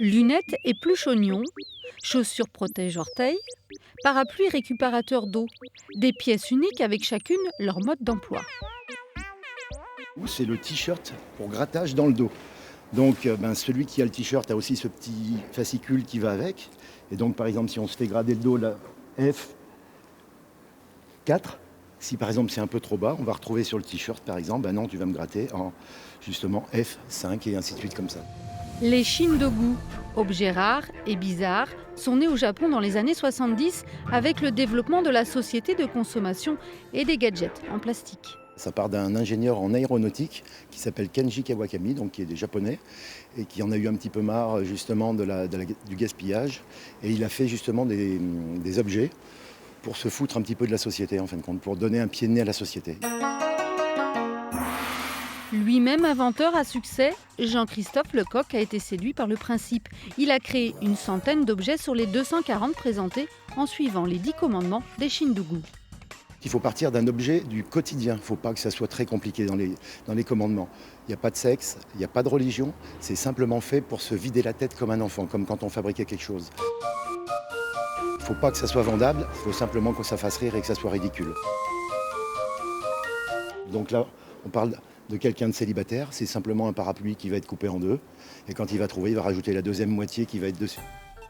Lunettes et pluche-oignon, chaussures protège-orteils, parapluie récupérateur d'eau. Des pièces uniques avec chacune leur mode d'emploi. C'est le t-shirt pour grattage dans le dos. Donc celui qui a le t-shirt a aussi ce petit fascicule qui va avec. Et donc par exemple si on se fait gratter le dos là, F4, si par exemple c'est un peu trop bas, on va retrouver sur le t-shirt par exemple, non tu vas me gratter en justement F5 et ainsi de suite comme ça. Les shindogu, objets rares et bizarres, sont nés au Japon dans les années 70 avec le développement de la société de consommation et des gadgets en plastique. Ça part d'un ingénieur en aéronautique qui s'appelle Kenji Kawakami, donc qui est des japonais, et qui en a eu un petit peu marre justement du gaspillage. Et il a fait justement des objets pour se foutre un petit peu de la société en fin de compte, pour donner un pied de nez à la société. Lui-même inventeur à succès, Jean-Christophe Lecoq a été séduit par le principe. Il a créé une centaine d'objets sur les 240 présentés en suivant les 10 commandements des Shindogu. Il faut partir d'un objet du quotidien. Il ne faut pas que ça soit très compliqué dans les commandements. Il n'y a pas de sexe, il n'y a pas de religion. C'est simplement fait pour se vider la tête comme un enfant, comme quand on fabriquait quelque chose. Il ne faut pas que ça soit vendable, il faut simplement que ça fasse rire et que ça soit ridicule. Donc là, on parle de quelqu'un de célibataire. C'est simplement un parapluie qui va être coupé en deux. Et quand il va trouver, il va rajouter la deuxième moitié qui va être dessus.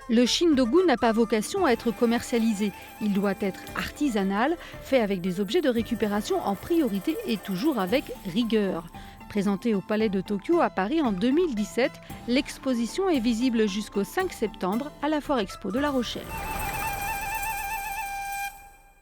Le shindogu n'a pas vocation à être commercialisé. Il doit être artisanal, fait avec des objets de récupération en priorité et toujours avec rigueur. Présenté au Palais de Tokyo à Paris en 2017, l'exposition est visible jusqu'au 5 septembre à la Foire Expo de La Rochelle.